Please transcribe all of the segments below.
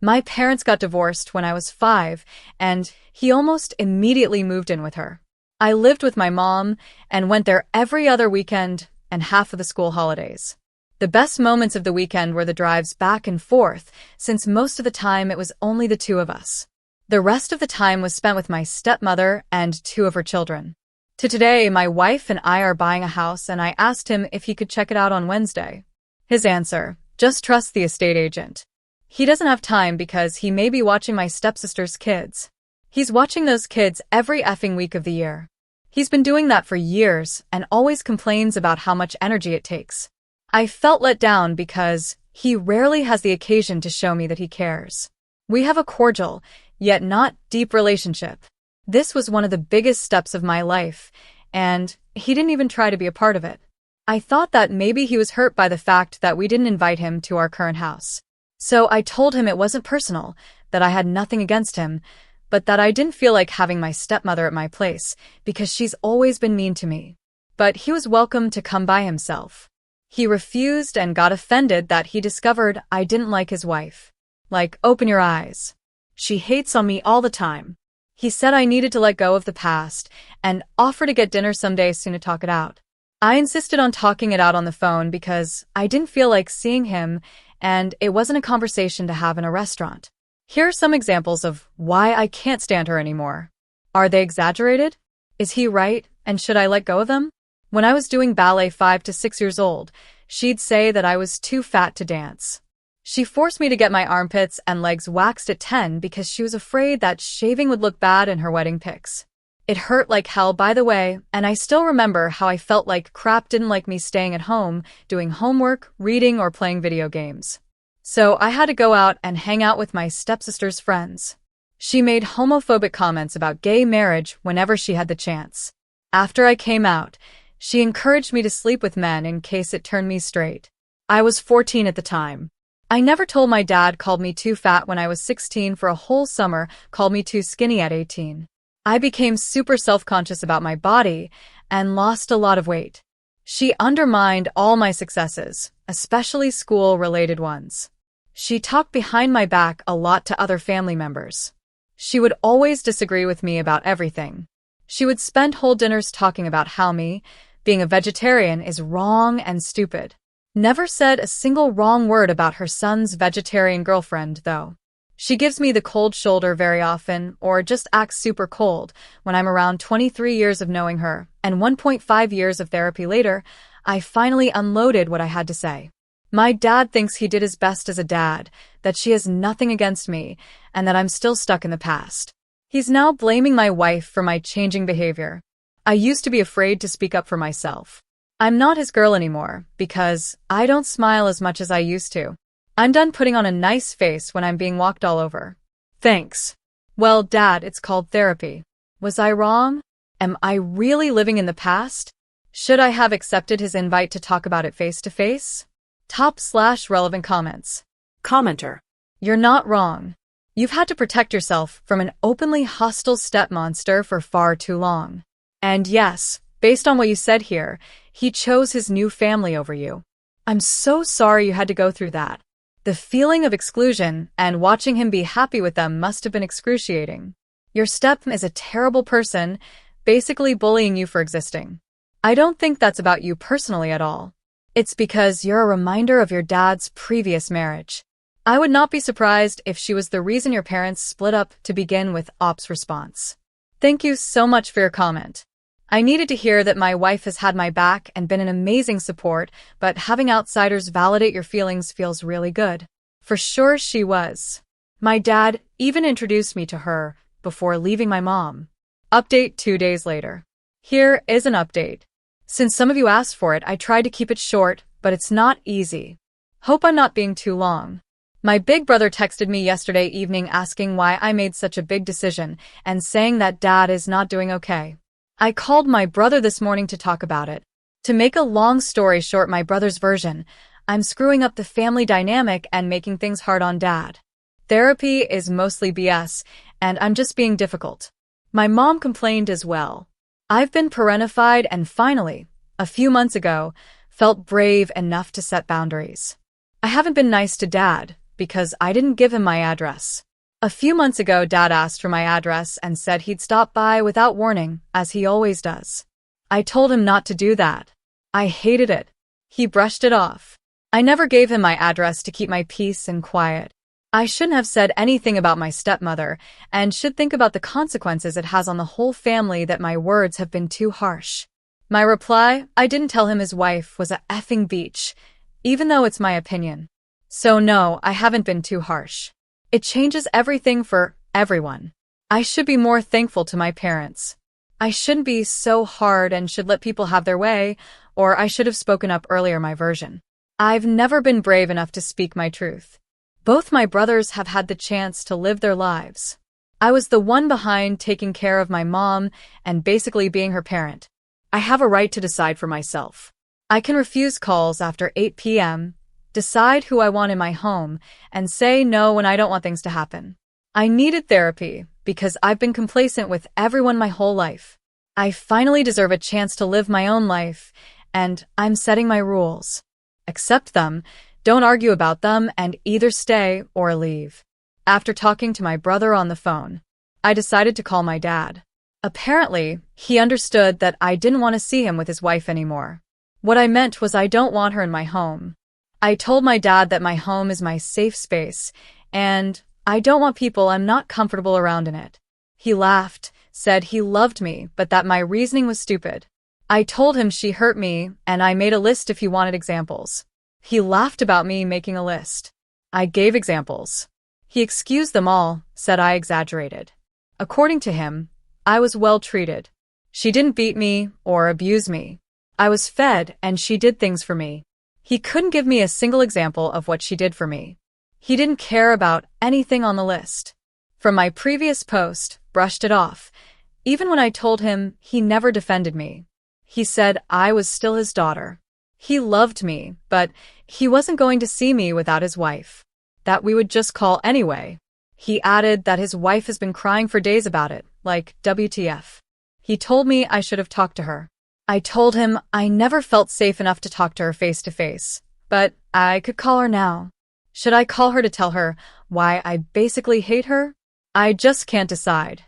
My parents got divorced when I was 5, and he almost immediately moved in with her. I lived with my mom and went there every other weekend and half of the school holidays. The best moments of the weekend were the drives back and forth, since most of the time it was only the two of us. The rest of the time was spent with my stepmother and 2 of her children. To today, my wife and I are buying a house, and I asked him if he could check it out on Wednesday. His answer: just trust the estate agent. He doesn't have time because he may be watching my stepsister's kids. He's watching those kids every effing week of the year. He's been doing that for years and always complains about how much energy it takes. I felt let down because he rarely has the occasion to show me that he cares. We have a cordial, yet not deep relationship. This was one of the biggest steps of my life, and he didn't even try to be a part of it. I thought that maybe he was hurt by the fact that we didn't invite him to our current house. So I told him it wasn't personal, that I had nothing against him, but that I didn't feel like having my stepmother at my place because she's always been mean to me. But he was welcome to come by himself. He refused and got offended that he discovered I didn't like his wife. Like, open your eyes. She hates on me all the time. He said I needed to let go of the past and offer to get dinner someday soon to talk it out. I insisted on talking it out on the phone because I didn't feel like seeing him, and it wasn't a conversation to have in a restaurant. Here are some examples of why I can't stand her anymore. Are they exaggerated? Is he right, and should I let go of them? When I was doing ballet 5 to 6 years old, she'd say that I was too fat to dance. She forced me to get my armpits and legs waxed at 10 because she was afraid that shaving would look bad in her wedding pics. It hurt like hell, by the way, and I still remember how I felt like crap didn't like me staying at home, doing homework, reading, or playing video games. So I had to go out and hang out with my stepsister's friends. She made homophobic comments about gay marriage whenever she had the chance. After I came out, she encouraged me to sleep with men in case it turned me straight. I was 14 at the time. I never told my dad called me too fat when I was 16 for a whole summer, called me too skinny at 18. I became super self-conscious about my body and lost a lot of weight. She undermined all my successes, especially school-related ones. She talked behind my back a lot to other family members. She would always disagree with me about everything. She would spend whole dinners talking about how me, being a vegetarian, is wrong and stupid. Never said a single wrong word about her son's vegetarian girlfriend, though. She gives me the cold shoulder very often, or just acts super cold, when I'm around 23 years of knowing her, and 1.5 years of therapy later, I finally unloaded what I had to say. My dad thinks he did his best as a dad, that she has nothing against me, and that I'm still stuck in the past. He's now blaming my wife for my changing behavior. I used to be afraid to speak up for myself. I'm not his girl anymore, because I don't smile as much as I used to. I'm done putting on a nice face when I'm being walked all over. Thanks. Well, Dad, it's called therapy. Was I wrong? Am I really living in the past? Should I have accepted his invite to talk about it face to face? /relevant comments. Commenter. You're not wrong. You've had to protect yourself from an openly hostile stepmonster for far too long. And yes, based on what you said here, he chose his new family over you. I'm so sorry you had to go through that. The feeling of exclusion and watching him be happy with them must have been excruciating. Your step is a terrible person, basically bullying you for existing. I don't think that's about you personally at all. It's because you're a reminder of your dad's previous marriage. I would not be surprised if she was the reason your parents split up to begin with. Ops response. Thank you so much for your comment. I needed to hear that my wife has had my back and been an amazing support, but having outsiders validate your feelings feels really good. For sure she was. My dad even introduced me to her before leaving my mom. Update 2 days later. Here is an update. Since some of you asked for it, I tried to keep it short, but it's not easy. Hope I'm not being too long. My big brother texted me yesterday evening asking why I made such a big decision and saying that Dad is not doing okay. I called my brother this morning to talk about it. To make a long story short, my brother's version, I'm screwing up the family dynamic and making things hard on Dad. Therapy is mostly BS, and I'm just being difficult. My mom complained as well. I've been parentified and finally, a few months ago, felt brave enough to set boundaries. I haven't been nice to Dad, because I didn't give him my address. A few months ago, Dad asked for my address and said he'd stop by without warning, as he always does. I told him not to do that. I hated it. He brushed it off. I never gave him my address to keep my peace and quiet. I shouldn't have said anything about my stepmother, and should think about the consequences it has on the whole family that my words have been too harsh. My reply, I didn't tell him his wife was a effing beach, even though it's my opinion. So no, I haven't been too harsh. It changes everything for everyone. I should be more thankful to my parents. I shouldn't be so hard and should let people have their way, or I should have spoken up earlier. My version. I've never been brave enough to speak my truth. Both my brothers have had the chance to live their lives. I was the one behind taking care of my mom and basically being her parent. I have a right to decide for myself. I can refuse calls after 8 p.m., decide who I want in my home, and say no when I don't want things to happen. I needed therapy because I've been complacent with everyone my whole life. I finally deserve a chance to live my own life, and I'm setting my rules. Accept them, don't argue about them, and either stay or leave. After talking to my brother on the phone, I decided to call my dad. Apparently, he understood that I didn't want to see him with his wife anymore. What I meant was I don't want her in my home. I told my dad that my home is my safe space, and I don't want people I'm not comfortable around in it. He laughed, said he loved me, but that my reasoning was stupid. I told him she hurt me, and I made a list if he wanted examples. He laughed about me making a list. I gave examples. He excused them all, said I exaggerated. According to him, I was well treated. She didn't beat me or abuse me. I was fed, and she did things for me. He couldn't give me a single example of what she did for me. He didn't care about anything on the list. From my previous post, brushed it off. Even when I told him, he never defended me. He said I was still his daughter. He loved me, but he wasn't going to see me without his wife. That we would just call anyway. He added that his wife has been crying for days about it, like WTF. He told me I should have talked to her. I told him I never felt safe enough to talk to her face to face, but I could call her now. Should I call her to tell her why I basically hate her? I just can't decide.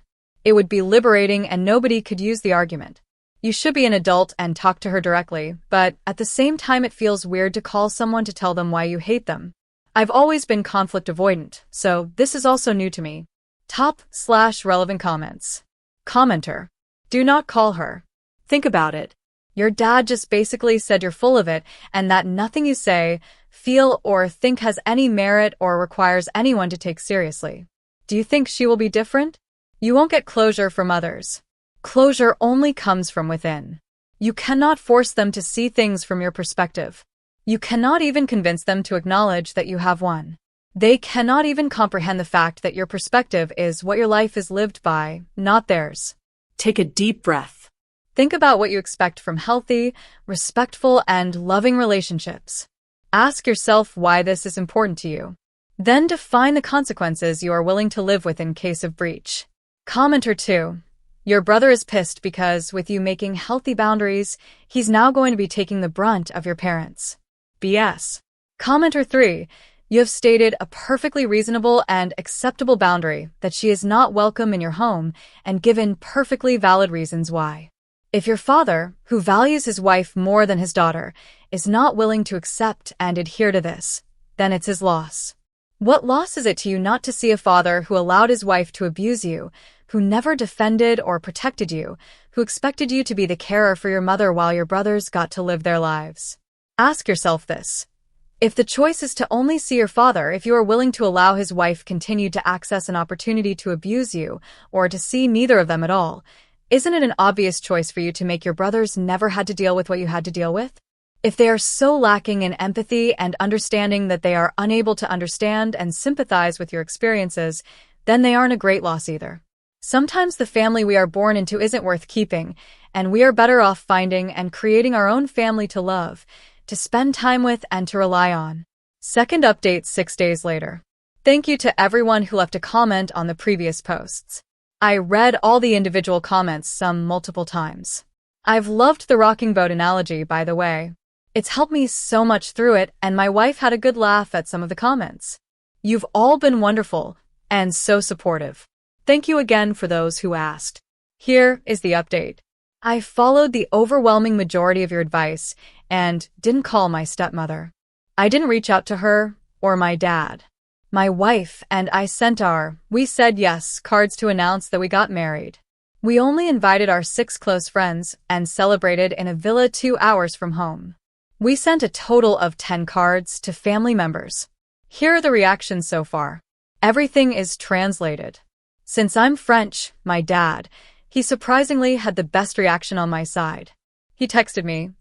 It would be liberating and nobody could use the argument. You should be an adult and talk to her directly, but at the same time it feels weird to call someone to tell them why you hate them. I've always been conflict avoidant, so this is also new to me. Top/relevant comments. Commenter. Do not call her. Think about it. Your dad just basically said you're full of it and that nothing you say, feel, or think has any merit or requires anyone to take seriously. Do you think she will be different? You won't get closure from others. Closure only comes from within. You cannot force them to see things from your perspective. You cannot even convince them to acknowledge that you have one. They cannot even comprehend the fact that your perspective is what your life is lived by, not theirs. Take a deep breath. Think about what you expect from healthy, respectful, and loving relationships. Ask yourself why this is important to you. Then define the consequences you are willing to live with in case of breach. Commenter 2. Your brother is pissed because, with you making healthy boundaries, he's now going to be taking the brunt of your parents. BS. Commenter 3. You have stated a perfectly reasonable and acceptable boundary that she is not welcome in your home and given perfectly valid reasons why. If your father, who values his wife more than his daughter, is not willing to accept and adhere to this, then it's his loss. What loss is it to you not to see a father who allowed his wife to abuse you, who never defended or protected you, who expected you to be the carer for your mother while your brothers got to live their lives? Ask yourself this. If the choice is to only see your father, if you are willing to allow his wife continue to access an opportunity to abuse you, or to see neither of them at all, isn't it an obvious choice for you to make your brothers never had to deal with what you had to deal with? If they are so lacking in empathy and understanding that they are unable to understand and sympathize with your experiences, then they aren't a great loss either. Sometimes the family we are born into isn't worth keeping, and we are better off finding and creating our own family to love, to spend time with, and to rely on. Second update 6 days later. Thank you to everyone who left a comment on the previous posts. I read all the individual comments, some multiple times. I've loved the rocking boat analogy, by the way. It's helped me so much through it, and my wife had a good laugh at some of the comments. You've all been wonderful and so supportive. Thank you again for those who asked. Here is the update. I followed the overwhelming majority of your advice and didn't call my stepmother. I didn't reach out to her or my dad. My wife and I sent we said yes cards to announce that we got married. We only invited our 6 close friends and celebrated in a villa 2 hours from home. We sent a total of 10 cards to family members. Here are the reactions so far. Everything is translated. Since I'm French, my dad, he surprisingly had the best reaction on my side. He texted me,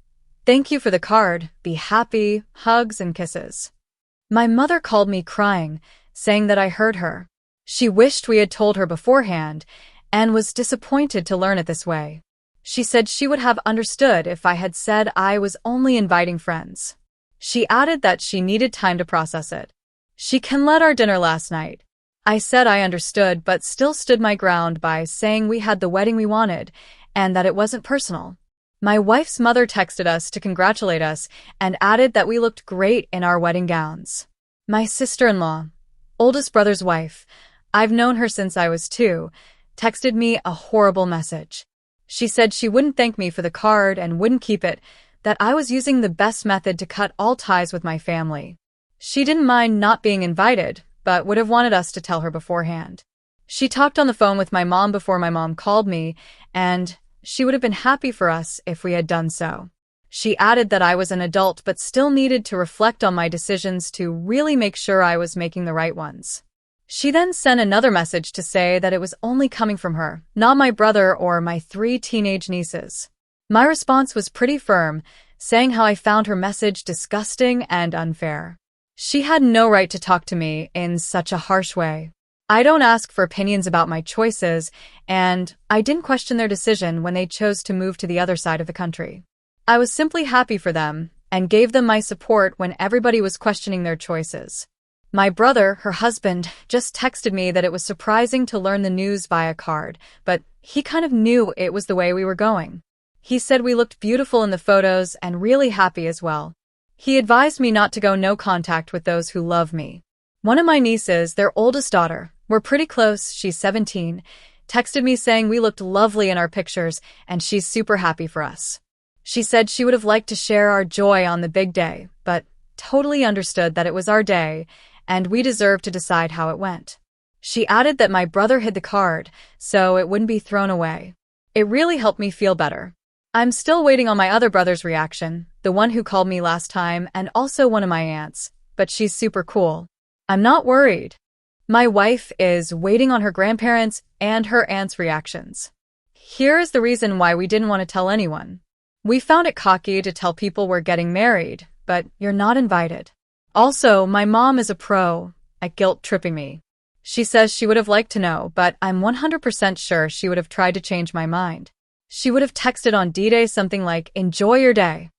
"Thank you for the card, be happy, hugs and kisses." My mother called me crying, saying that I hurt her. She wished we had told her beforehand and was disappointed to learn it this way. She said she would have understood if I had said I was only inviting friends. She added that she needed time to process it. She canceled our dinner last night. I said I understood but still stood my ground by saying we had the wedding we wanted and that it wasn't personal. My wife's mother texted us to congratulate us and added that we looked great in our wedding gowns. My sister-in-law, oldest brother's wife, I've known her since I was 2, texted me a horrible message. She said she wouldn't thank me for the card and wouldn't keep it, that I was using the best method to cut all ties with my family. She didn't mind not being invited, but would have wanted us to tell her beforehand. She talked on the phone with my mom before my mom called me, and she would have been happy for us if we had done so. She added that I was an adult but still needed to reflect on my decisions to really make sure I was making the right ones. She then sent another message to say that it was only coming from her, not my brother or my 3 teenage nieces. My response was pretty firm, saying how I found her message disgusting and unfair. She had no right to talk to me in such a harsh way. I don't ask for opinions about my choices, and I didn't question their decision when they chose to move to the other side of the country. I was simply happy for them and gave them my support when everybody was questioning their choices. My brother, her husband, just texted me that it was surprising to learn the news via card, but he kind of knew it was the way we were going. He said we looked beautiful in the photos and really happy as well. He advised me not to go no contact with those who love me. One of my nieces, their oldest daughter, we're pretty close, she's 17, texted me saying we looked lovely in our pictures and she's super happy for us. She said she would have liked to share our joy on the big day, but totally understood that it was our day and we deserved to decide how it went. She added that my brother hid the card, so it wouldn't be thrown away. It really helped me feel better. I'm still waiting on my other brother's reaction, the one who called me last time and also one of my aunts, but she's super cool. I'm not worried. My wife is waiting on her grandparents and her aunt's reactions. Here is the reason why we didn't want to tell anyone. We found it cocky to tell people we're getting married, but you're not invited. Also, my mom is a pro at guilt-tripping me. She says she would have liked to know, but I'm 100% sure she would have tried to change my mind. She would have texted on D-Day something like, "Enjoy your day."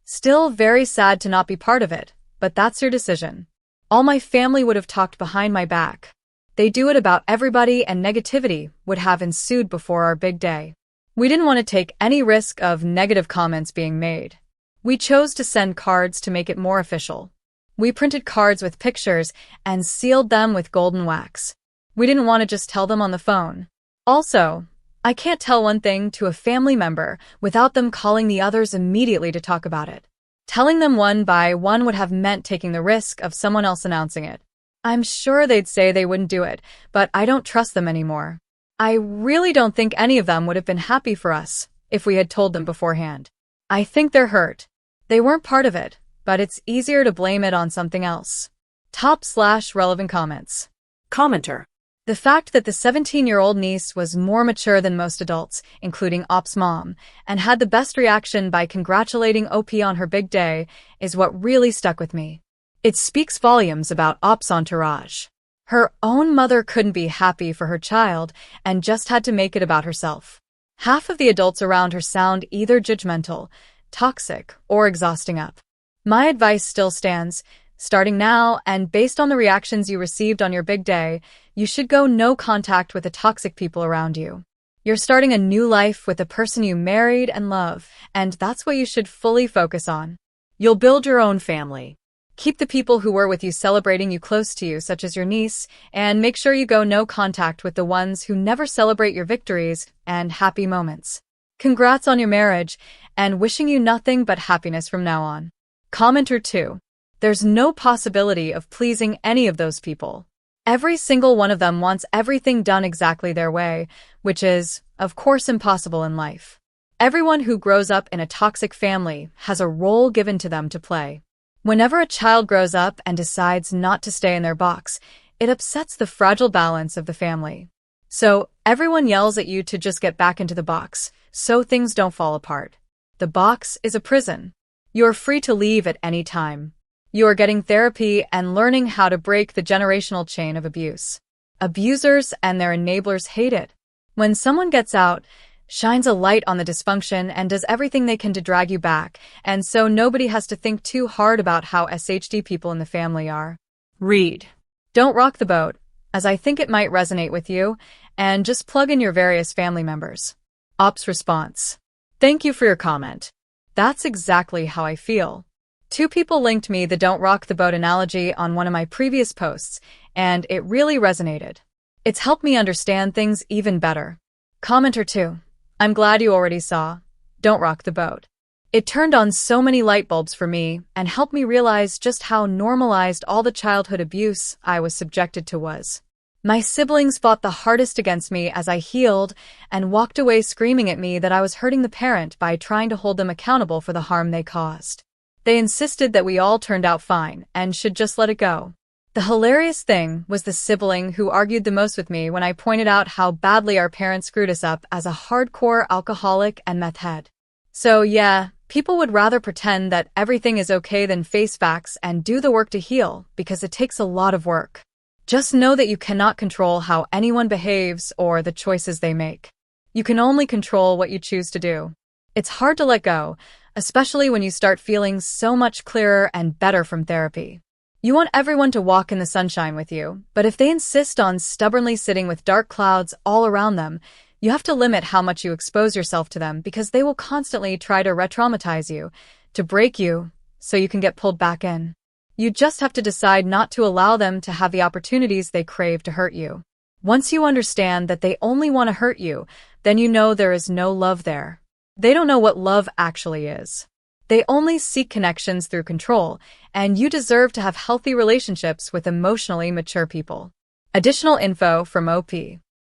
Still very sad to not be part of it, but that's your decision. All my family would have talked behind my back. They do it about everybody and negativity would have ensued before our big day. We didn't want to take any risk of negative comments being made. We chose to send cards to make it more official. We printed cards with pictures and sealed them with golden wax. We didn't want to just tell them on the phone. Also, I can't tell one thing to a family member without them calling the others immediately to talk about it. Telling them one by one would have meant taking the risk of someone else announcing it. I'm sure they'd say they wouldn't do it, but I don't trust them anymore. I really don't think any of them would have been happy for us if we had told them beforehand. I think they're hurt. They weren't part of it, but it's easier to blame it on something else. Top/relevant comments. Commenter. The fact that the 17-year-old niece was more mature than most adults, including Op's mom, and had the best reaction by congratulating OP on her big day is what really stuck with me. It speaks volumes about Op's entourage. Her own mother couldn't be happy for her child and just had to make it about herself. Half of the adults around her sound either judgmental, toxic, or exhausting up. My advice still stands. Starting now, and based on the reactions you received on your big day, you should go no contact with the toxic people around you. You're starting a new life with the person you married and love, and that's what you should fully focus on. You'll build your own family. Keep the people who were with you celebrating you close to you, such as your niece, and make sure you go no contact with the ones who never celebrate your victories and happy moments. Congrats on your marriage, and wishing you nothing but happiness from now on. Commenter 2. There's no possibility of pleasing any of those people. Every single one of them wants everything done exactly their way, which is, of course, impossible in life. Everyone who grows up in a toxic family has a role given to them to play. Whenever a child grows up and decides not to stay in their box, it upsets the fragile balance of the family. So, everyone yells at you to just get back into the box, so things don't fall apart. The box is a prison. You are free to leave at any time. You are getting therapy and learning how to break the generational chain of abuse. Abusers and their enablers hate it. When someone gets out, shines a light on the dysfunction and does everything they can to drag you back, and so nobody has to think too hard about how SHD people in the family are. Read. Don't rock the boat, as I think it might resonate with you, and just plug in your various family members. Ops response. Thank you for your comment. That's exactly how I feel. 2 people linked me the don't rock the boat analogy on one of my previous posts, and it really resonated. It's helped me understand things even better. Commenter 2. I'm glad you already saw Don't Rock the Boat. It turned on so many light bulbs for me and helped me realize just how normalized all the childhood abuse I was subjected to was. My siblings fought the hardest against me as I healed and walked away screaming at me that I was hurting the parent by trying to hold them accountable for the harm they caused. They insisted that we all turned out fine and should just let it go. The hilarious thing was the sibling who argued the most with me when I pointed out how badly our parents screwed us up as a hardcore alcoholic and meth head. So yeah, people would rather pretend that everything is okay than face facts and do the work to heal, because it takes a lot of work. Just know that you cannot control how anyone behaves or the choices they make. You can only control what you choose to do. It's hard to let go, especially when you start feeling so much clearer and better from therapy. You want everyone to walk in the sunshine with you, but if they insist on stubbornly sitting with dark clouds all around them, you have to limit how much you expose yourself to them, because they will constantly try to re-traumatize you, to break you, so you can get pulled back in. You just have to decide not to allow them to have the opportunities they crave to hurt you. Once you understand that they only want to hurt you, then you know there is no love there. They don't know what love actually is. They only seek connections through control, and you deserve to have healthy relationships with emotionally mature people. Additional info from OP.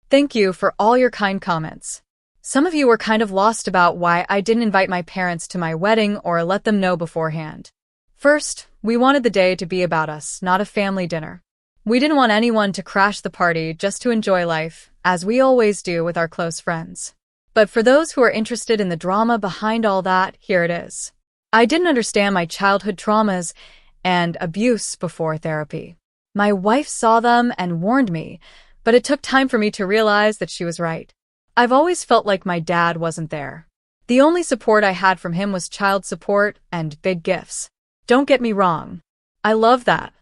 Thank you for all your kind comments. Some of you were kind of lost about why I didn't invite my parents to my wedding or let them know beforehand. First, we wanted the day to be about us, not a family dinner. We didn't want anyone to crash the party just to enjoy life, as we always do with our close friends. But for those who are interested in the drama behind all that, here it is. I didn't understand my childhood traumas and abuse before therapy. My wife saw them and warned me, but it took time for me to realize that she was right. I've always felt like my dad wasn't there. The only support I had from him was child support and big gifts. Don't get me wrong. I love that.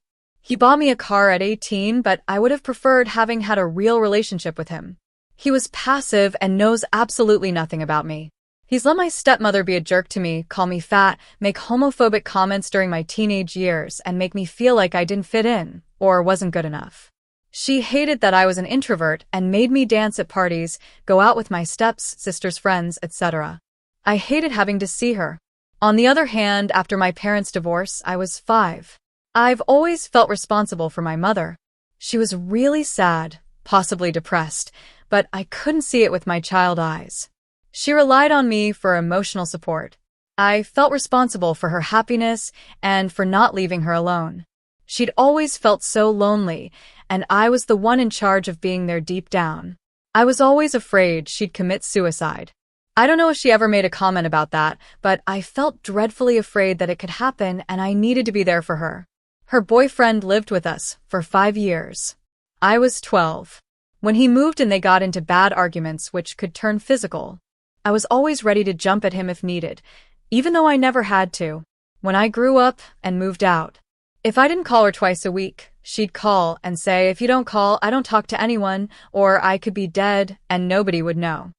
He bought me a car at 18, but I would have preferred having had a real relationship with him. He was passive and knows absolutely nothing about me. He's let my stepmother be a jerk to me, call me fat, make homophobic comments during my teenage years, and make me feel like I didn't fit in or wasn't good enough. She hated that I was an introvert and made me dance at parties, go out with my sister's friends, etc. I hated having to see her. On the other hand, after my parents' divorce, I was 5. I've always felt responsible for my mother. She was really sad, possibly depressed, but I couldn't see it with my child eyes. She relied on me for emotional support. I felt responsible for her happiness and for not leaving her alone. She'd always felt so lonely, and I was the one in charge of being there deep down. I was always afraid she'd commit suicide. I don't know if she ever made a comment about that, but I felt dreadfully afraid that it could happen, and I needed to be there for her. Her boyfriend lived with us for 5 years. I was 12. When he moved and they got into bad arguments which could turn physical, I was always ready to jump at him if needed, even though I never had to. When I grew up and moved out, if I didn't call her twice a week, she'd call and say, "If you don't call, I don't talk to anyone," or I could be dead and nobody would know.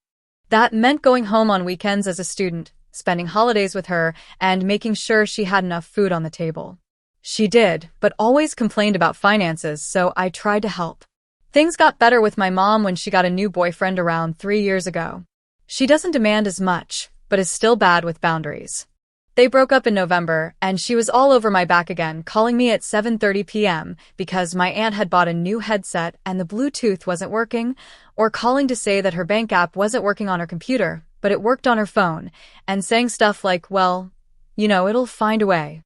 That meant going home on weekends as a student, spending holidays with her, and making sure she had enough food on the table. She did, but always complained about finances, so I tried to help. Things got better with my mom when she got a new boyfriend around 3 years ago. She doesn't demand as much, but is still bad with boundaries. They broke up in November, and she was all over my back again, calling me at 7:30 p.m. because my aunt had bought a new headset and the Bluetooth wasn't working, or calling to say that her bank app wasn't working on her computer, but it worked on her phone, and saying stuff like, well, it'll find a way.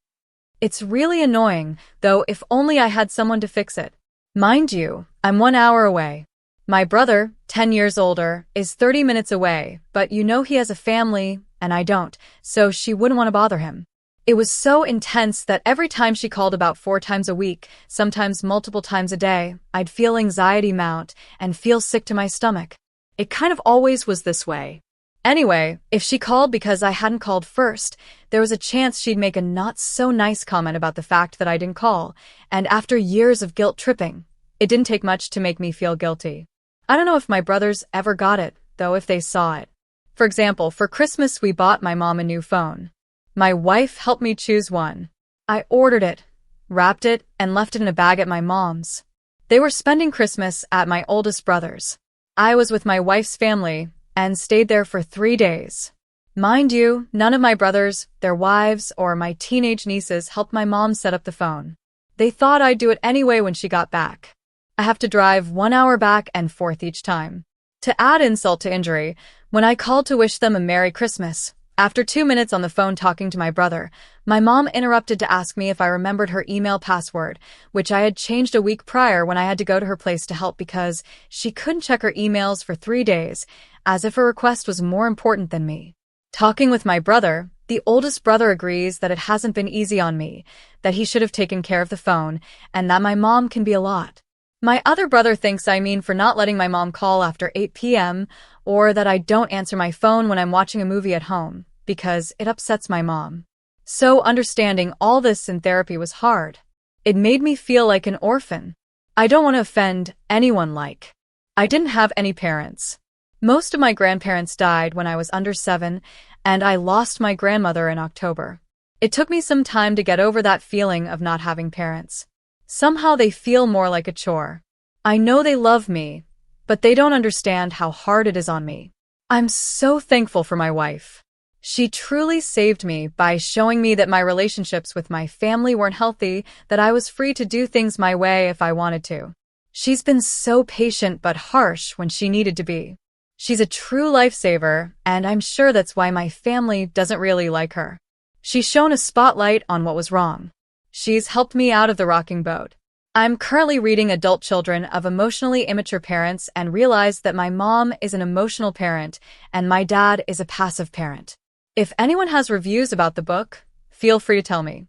It's really annoying, though. If only I had someone to fix it. Mind you, I'm 1 hour away. My brother, 10 years older, is 30 minutes away, but he has a family, and I don't, so she wouldn't want to bother him. It was so intense that every time she called about 4 times a week, sometimes multiple times a day, I'd feel anxiety mount and feel sick to my stomach. It kind of always was this way. Anyway, if she called because I hadn't called first, there was a chance she'd make a not-so-nice comment about the fact that I didn't call, and after years of guilt-tripping, it didn't take much to make me feel guilty. I don't know if my brothers ever got it, though, if they saw it. For example, for Christmas we bought my mom a new phone. My wife helped me choose one. I ordered it, wrapped it, and left it in a bag at my mom's. They were spending Christmas at my oldest brother's. I was with my wife's family and stayed there for 3 days. Mind you, none of my brothers, their wives, or my teenage nieces helped my mom set up the phone. They thought I'd do it anyway when she got back. I have to drive 1 hour back and forth each time. To add insult to injury, when I called to wish them a Merry Christmas, after 2 minutes on the phone talking to my brother, my mom interrupted to ask me if I remembered her email password, which I had changed a week prior when I had to go to her place to help because she couldn't check her emails for 3 days, as if her request was more important than me. Talking with my brother, the oldest brother agrees that it hasn't been easy on me, that he should have taken care of the phone, and that my mom can be a lot. My other brother thinks I mean for not letting my mom call after 8 p.m., or that I don't answer my phone when I'm watching a movie at home, because it upsets my mom. So understanding all this in therapy was hard. It made me feel like an orphan. I don't want to offend anyone. I didn't have any parents. Most of my grandparents died when I was under 7, and I lost my grandmother in October. It took me some time to get over that feeling of not having parents. Somehow they feel more like a chore. I know they love me, but they don't understand how hard it is on me. I'm so thankful for my wife. She truly saved me by showing me that my relationships with my family weren't healthy, that I was free to do things my way if I wanted to. She's been so patient but harsh when she needed to be. She's a true lifesaver, and I'm sure that's why my family doesn't really like her. She's shown a spotlight on what was wrong. She's helped me out of the rocking boat. I'm currently reading Adult Children of Emotionally Immature Parents and realized that my mom is an emotional parent and my dad is a passive parent. If anyone has reviews about the book, feel free to tell me.